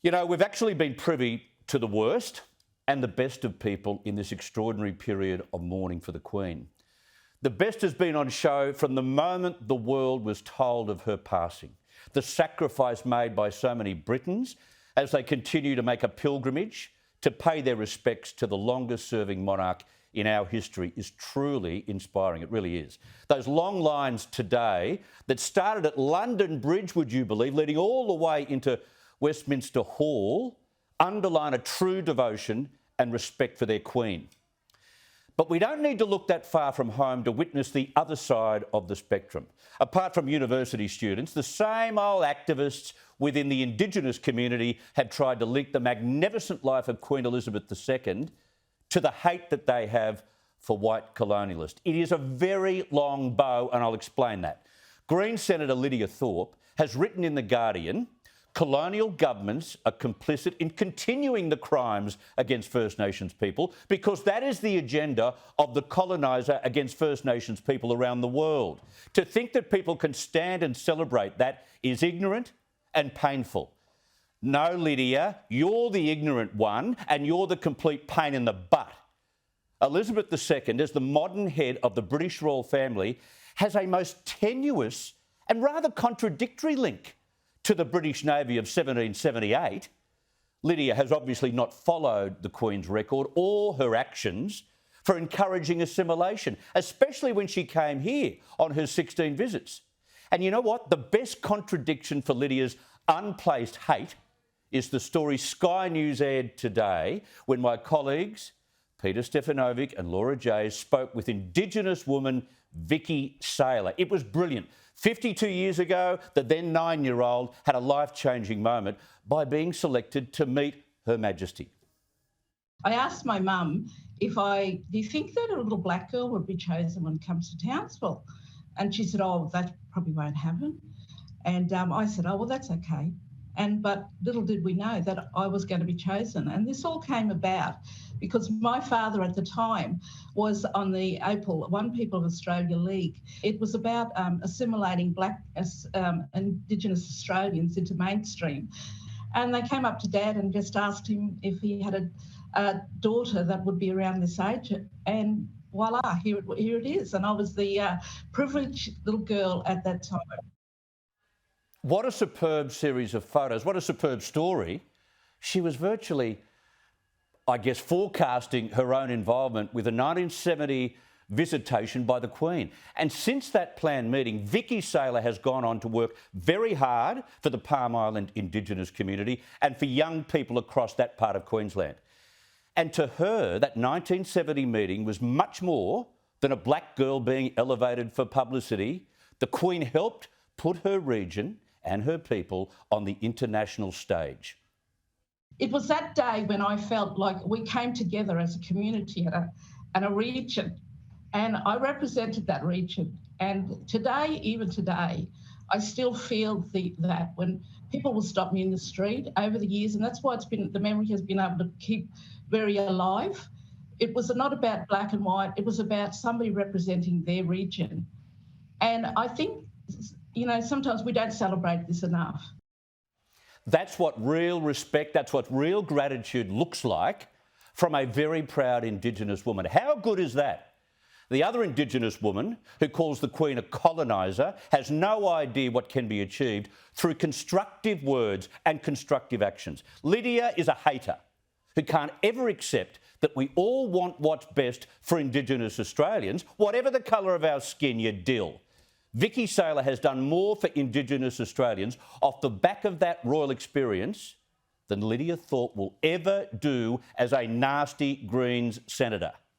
You know, we've actually been privy to the worst and the best of people in this extraordinary period of mourning for the Queen. The best has been on show from the moment the world was told of her passing. The sacrifice made by so many Britons as they continue to make a pilgrimage to pay their respects to the longest-serving monarch in our history is truly inspiring. It really is. Those long lines today that started at London Bridge, would you believe, leading all the way into Westminster Hall, underline a true devotion and respect for their Queen. But we don't need to look that far from home to witness the other side of the spectrum. Apart from university students, the same old activists within the Indigenous community have tried to link the magnificent life of Queen Elizabeth II to the hate that they have for white colonialists. It is a very long bow, and I'll explain that. Greens Senator Lidia Thorpe has written in The Guardian, colonial governments are complicit in continuing the crimes against First Nations people because that is the agenda of the coloniser against First Nations people around the world. To think that people can stand and celebrate that is ignorant and painful. No, Lydia, you're the ignorant one and you're the complete pain in the butt. Elizabeth II, as the modern head of the British royal family, has a most tenuous and rather contradictory link to the British Navy of 1778. Lydia has obviously not followed the Queen's record or her actions for encouraging assimilation, especially when she came here on her 16 visits. And you know what? The best contradiction for Lydia's unplaced hate is the story Sky News aired today when my colleagues Peter Stefanovic and Laura Jays spoke with Indigenous woman Vicky Saylor. It was brilliant. 52 years ago, the then 9-year-old had a life-changing moment by being selected to meet Her Majesty. I asked my mum do you think that a little black girl would be chosen when it comes to Townsville? And she said, oh, that probably won't happen. And I said, oh, well, that's okay. But little did we know that I was going to be chosen. And this all came about because my father at the time was on the OPAL, One People of Australia League. It was about assimilating Black Indigenous Australians into mainstream. And they came up to Dad and just asked him if he had a daughter that would be around this age. And voila, here it is. And I was the privileged little girl at that time. What a superb series of photos. What a superb story. She was virtually, I guess, forecasting her own involvement with a 1970 visitation by the Queen. And since that planned meeting, Vicky Saylor has gone on to work very hard for the Palm Island Indigenous community and for young people across that part of Queensland. And to her, that 1970 meeting was much more than a black girl being elevated for publicity. The Queen helped put her region and her people on the international stage. It was that day when I felt like we came together as a community and a region, and I represented that region. And today, even today, I still feel that when people will stop me in the street over the years, and that's why the memory has been able to keep very alive. It was not about black and white, it was about somebody representing their region. And I think, you know, sometimes we don't celebrate this enough. That's what real respect, that's what real gratitude looks like from a very proud Indigenous woman. How good is that? The other Indigenous woman who calls the Queen a coloniser has no idea what can be achieved through constructive words and constructive actions. Lydia is a hater who can't ever accept that we all want what's best for Indigenous Australians, whatever the colour of our skin, you dill. Vicky Saylor has done more for Indigenous Australians off the back of that royal experience than Lidia Thorpe will ever do as a nasty Greens senator.